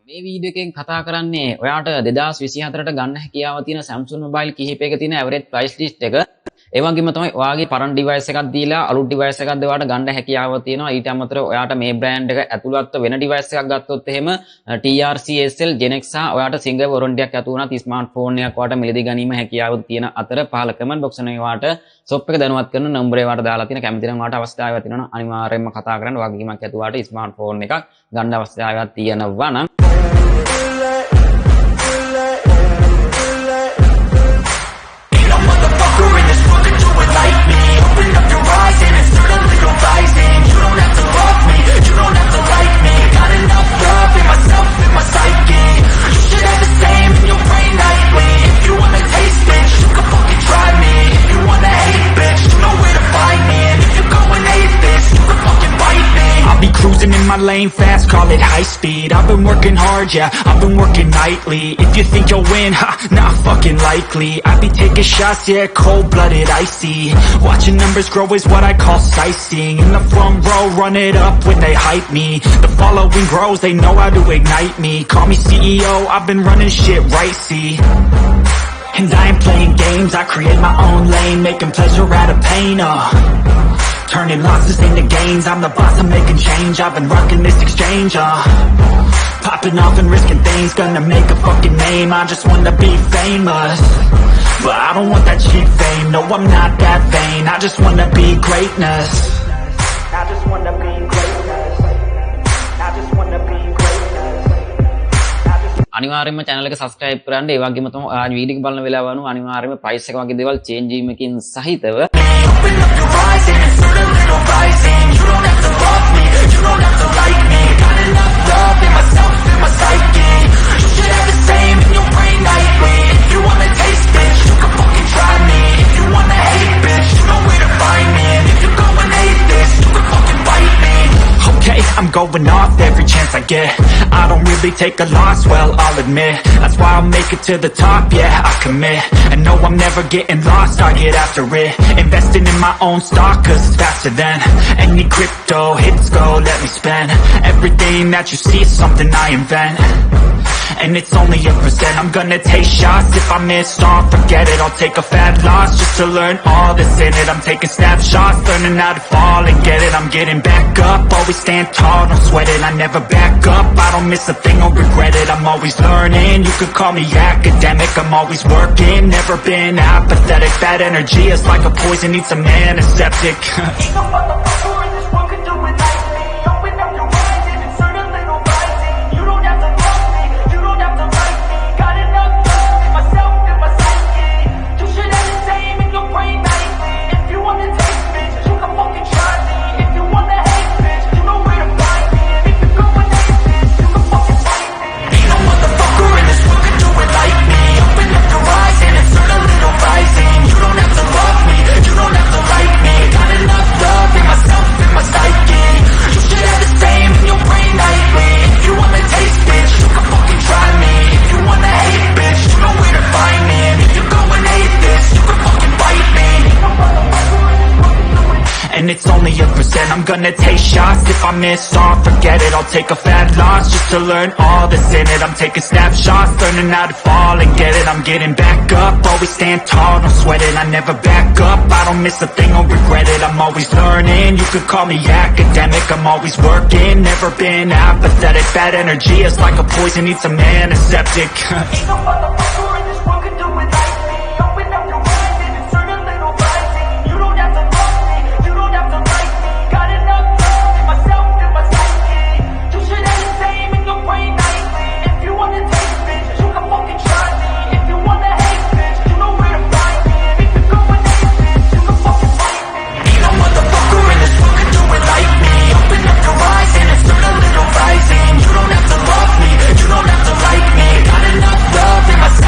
මේ වීඩියෝ එකෙන් කතා කරන්නේ ඔයාට 2024ට ගන්න හැකියාව තියෙන Samsung mobile කිහිපයක තියෙන average price list එක. ඒ වගේම තමයි ඔයාගේ පරණ device එකක් දීලා අලුත් device එකක් ඔයාට ගන්න හැකියාව තියෙනවා. ඊට අමතරව ඔයාට මේ brand එක ඇතුළත්ව වෙන device එකක් ගත්තොත් එහෙම TRCSL Gen X සහ ඔයාට single warranty එකක් ඇතුළු වුණත් smartphone එකක් ඔයාට මිලදී ගැනීම හැකියාව තියෙන අතර පහළ comment box එකේ ඔයාට shop එක දැනුවත් කරන number එක ඔයාට දාලා තියෙන කැමති නම් ඔයාට අවස්ථාවක් තියෙනවා අනිවාර්යයෙන්ම කතා කරන්න වගකීමක් ඇතුව ඔයාට smartphone එකක් ගන්න අවස්ථාවක් තියෙනවා නම් Cruising in my lane fast, call it high speed. I've been working hard, yeah, I've been working nightly. If you think you'll win, ha, not fucking likely. I be taking shots, yeah, cold-blooded, icy. Watching numbers grow is what I call sightseeing. In the front row, run it up when they hype me. The following grows, they know how to ignite me. Call me CEO, I've been running shit right, see. And I ain't playing games, I create my own lane, making pleasure out of pain, turning losses into gains, I'm the boss, I'm making change. I've been rocking this exchange, popping off and risking things, gonna make a fucking name. I just wanna be famous, but I don't want that cheap fame. No, I'm not that vain, I just wanna be greatness. I just wanna be greatness. I just wanna be greatness. අනිවාර්යයෙන්ම channel එක subscribe කරන්න. ඒ වගේම තමයි ආ video එක බලන වෙලාව වුණා අනිවාර්යයෙන්ම price එක වගේ දේවල් change වීමකින් සහිතව Open up your eyes and insert a little rising. You don't have to love me, you don't have to like me. Got enough love in myself, in my psyche. You should have the same in your brain nightly. If you wanna taste, bitch, you can fucking try me. If you wanna hate, bitch, you know where to find me. And if you go and hate this, you can fucking bite me. Okay, I'm going off every chance I get. I don't really take a loss, well, I'll admit. That's why I'll make it to the top, yeah, I commit. And no, I'm never getting lost, I get after it. Investing in my own stock, cause it's faster than any crypto hits go, let me spend. Everything that you see is something I invent. And it's only a percent. I'm gonna take shots. If I miss, don't forget it. I'll take a fat loss just to learn all that's in it. I'm taking snapshots, learning how to fall and get it. I'm getting back up, always stand tall, don't sweat it. I never back up, I don't miss a thing or regret it. I'm always learning, you could call me academic. I'm always working, never been apathetic. Bad energy is like a poison, needs a man, a septic. And it's only a percent. I'm gonna take shots. If I miss, don't forget it. I'll take a fat loss just to learn all that's in it. I'm taking snapshots, learning how to fall and get it. I'm getting back up, always stand tall, don't sweat it. I never back up, I don't miss a thing or regret it. I'm always learning, you could call me academic. I'm always working, never been apathetic. Bad energy is like a poison, needs a man, a septic. You don't have to love me, you don't have to like me. Got enough love in myself.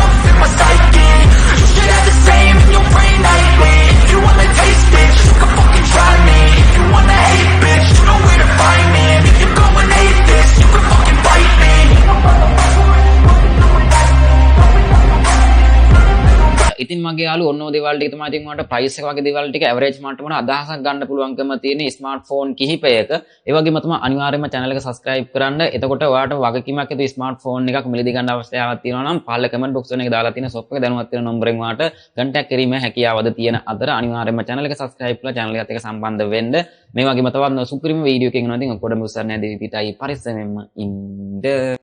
මගේ යාළුවෝ ඔන්න ඔය දේවල් ටික තමයි ඉතින් මට price එක වගේ දේවල් ටික ඇවරේජ් මට්ටමට අදහසක් ගන්න පුළුවන්කම තියෙන ස්මාර්ට්ෆෝන් කිහිපයක. ඒ වගේම තමයි අනිවාර්යයෙන්ම channel එක subscribe කරන්න. එතකොට ඔයාලට වගකීමක් ඇති ස්මාර්ට්ෆෝන් එකක් මිලදී ගන්න අවස්ථාවක් තියෙනවා නම් පහළ comment box එකේ දාලා තියෙන shop එක දැනුවත් වෙන නම්බරෙන් ඔයාලට contact කිරීමේ හැකියාවද තියෙන අතර අනිවාර්යයෙන්ම channel එක subscribe කරලා channel එකත් එක්ක සම්බන්ධ වෙන්න. මේ වගේම තවත් සුපිරිම වීඩියෝ එකකින් එනවා. ඉතින් ඔක්කොටම උත්සාහ නැහැ දෙවි පිටයි පරිස්සමෙන්ම ඉන්න.